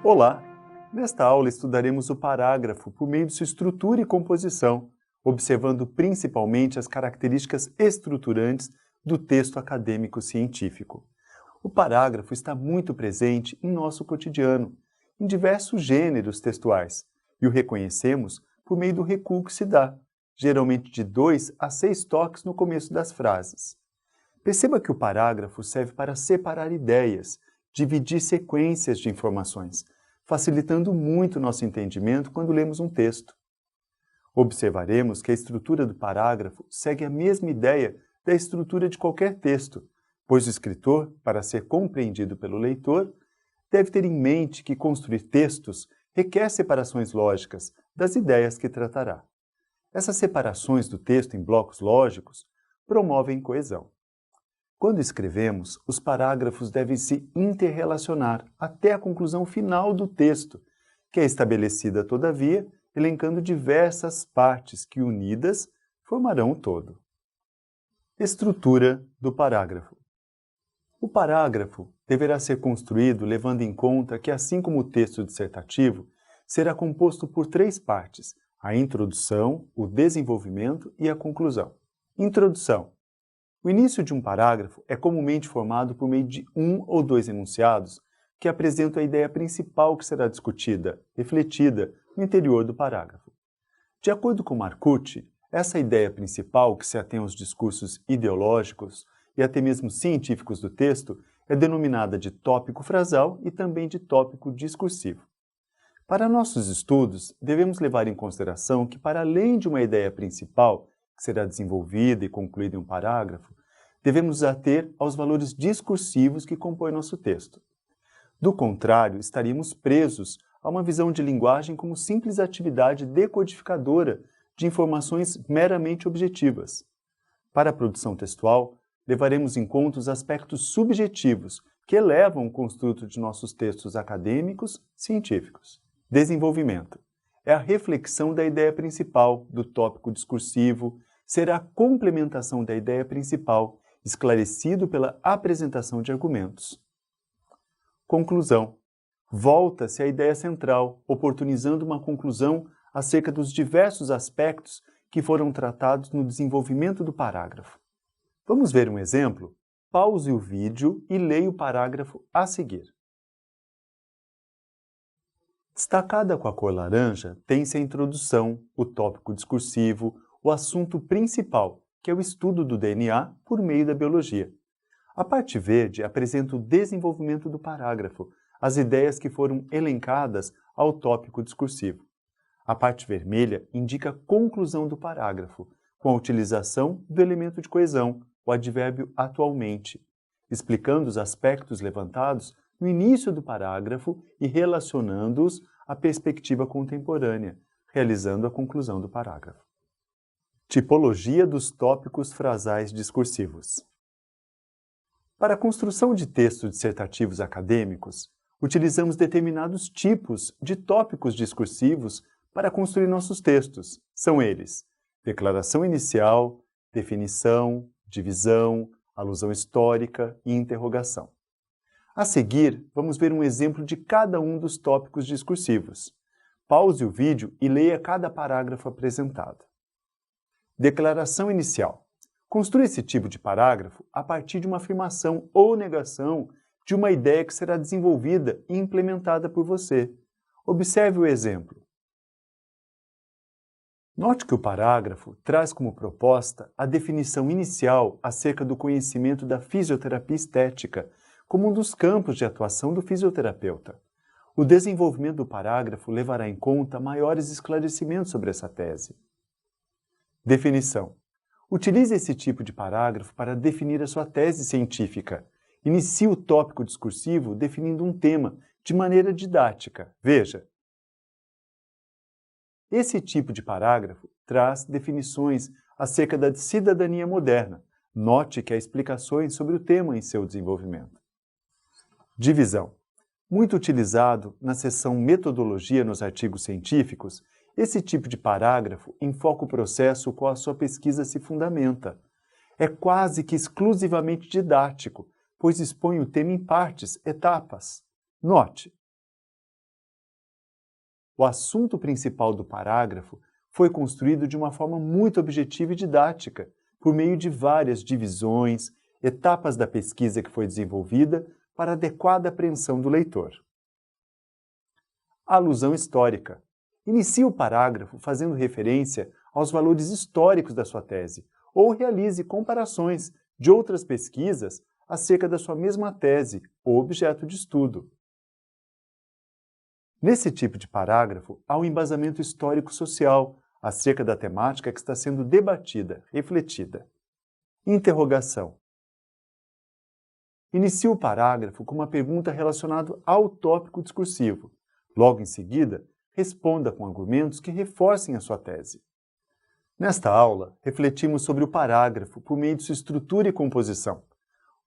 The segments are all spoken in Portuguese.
Olá! Nesta aula estudaremos o parágrafo por meio de sua estrutura e composição, observando principalmente as características estruturantes do texto acadêmico científico. O parágrafo está muito presente em nosso cotidiano, em diversos gêneros textuais, e o reconhecemos por meio do recuo que se dá, geralmente de 2 a 6 toques no começo das frases. Perceba que o parágrafo serve para separar ideias, dividir sequências de informações, facilitando muito nosso entendimento quando lemos um texto. Observaremos que a estrutura do parágrafo segue a mesma ideia da estrutura de qualquer texto, pois o escritor, para ser compreendido pelo leitor, deve ter em mente que construir textos requer separações lógicas das ideias que tratará. Essas separações do texto em blocos lógicos promovem coesão. Quando escrevemos, os parágrafos devem se interrelacionar até a conclusão final do texto, que é estabelecida, todavia, elencando diversas partes que, unidas, formarão o todo. Estrutura do parágrafo. O parágrafo deverá ser construído levando em conta que, assim como o texto dissertativo, será composto por 3 partes: a introdução, o desenvolvimento e a conclusão. Introdução. O início de um parágrafo é comumente formado por meio de 1 ou 2 enunciados que apresentam a ideia principal que será discutida, refletida no interior do parágrafo. De acordo com Marcucci, essa ideia principal, que se atém aos discursos ideológicos e até mesmo científicos do texto, é denominada de tópico frasal e também de tópico discursivo. Para nossos estudos, devemos levar em consideração que, para além de uma ideia principal, que será desenvolvida e concluída em um parágrafo, devemos nos ater aos valores discursivos que compõem nosso texto. Do contrário, estaríamos presos a uma visão de linguagem como simples atividade decodificadora de informações meramente objetivas. Para a produção textual, levaremos em conta os aspectos subjetivos que elevam o construto de nossos textos acadêmicos científicos. Desenvolvimento. É a reflexão da ideia principal, do tópico discursivo, será a complementação da ideia principal, esclarecido pela apresentação de argumentos. Conclusão. Volta-se à ideia central, oportunizando uma conclusão acerca dos diversos aspectos que foram tratados no desenvolvimento do parágrafo. Vamos ver um exemplo? Pause o vídeo e leia o parágrafo a seguir. Destacada com a cor laranja, tem-se a introdução, o tópico discursivo, o assunto principal, que é o estudo do DNA por meio da biologia. A parte verde apresenta o desenvolvimento do parágrafo, as ideias que foram elencadas ao tópico discursivo. A parte vermelha indica a conclusão do parágrafo, com a utilização do elemento de coesão, o advérbio atualmente, explicando os aspectos levantados no início do parágrafo e relacionando-os à perspectiva contemporânea, realizando a conclusão do parágrafo. Tipologia dos tópicos frasais discursivos. Para a construção de textos dissertativos acadêmicos, utilizamos determinados tipos de tópicos discursivos para construir nossos textos. São eles: declaração inicial, definição, divisão, alusão histórica e interrogação. A seguir, vamos ver um exemplo de cada um dos tópicos discursivos. Pause o vídeo e leia cada parágrafo apresentado. Declaração inicial. Construa esse tipo de parágrafo a partir de uma afirmação ou negação de uma ideia que será desenvolvida e implementada por você. Observe o exemplo. Note que o parágrafo traz como proposta a definição inicial acerca do conhecimento da fisioterapia estética como um dos campos de atuação do fisioterapeuta. O desenvolvimento do parágrafo levará em conta maiores esclarecimentos sobre essa tese. Definição. Utilize esse tipo de parágrafo para definir a sua tese científica. Inicie o tópico discursivo definindo um tema de maneira didática. Veja. Esse tipo de parágrafo traz definições acerca da cidadania moderna. Note que há explicações sobre o tema em seu desenvolvimento. Divisão. Muito utilizado na seção Metodologia nos artigos científicos, esse tipo de parágrafo enfoca o processo qual a sua pesquisa se fundamenta. É quase que exclusivamente didático, pois expõe o tema em partes, etapas. Note, O assunto principal do parágrafo foi construído de uma forma muito objetiva e didática, por meio de várias divisões, etapas da pesquisa que foi desenvolvida para adequada apreensão do leitor. Alusão histórica. Inicie o parágrafo fazendo referência aos valores históricos da sua tese, ou realize comparações de outras pesquisas acerca da sua mesma tese ou objeto de estudo. Nesse tipo de parágrafo, há um embasamento histórico-social acerca da temática que está sendo debatida, refletida. Interrogação. Inicie o parágrafo com uma pergunta relacionada ao tópico discursivo. Logo em seguida, responda com argumentos que reforcem a sua tese. Nesta aula, refletimos sobre o parágrafo por meio de sua estrutura e composição.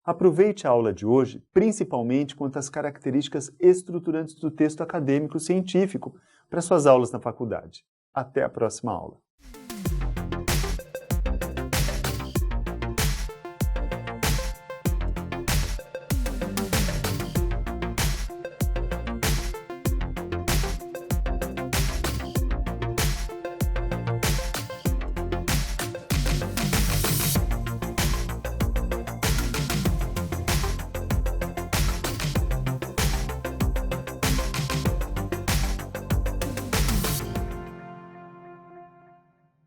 Aproveite a aula de hoje, principalmente quanto às características estruturantes do texto acadêmico científico para suas aulas na faculdade. Até a próxima aula.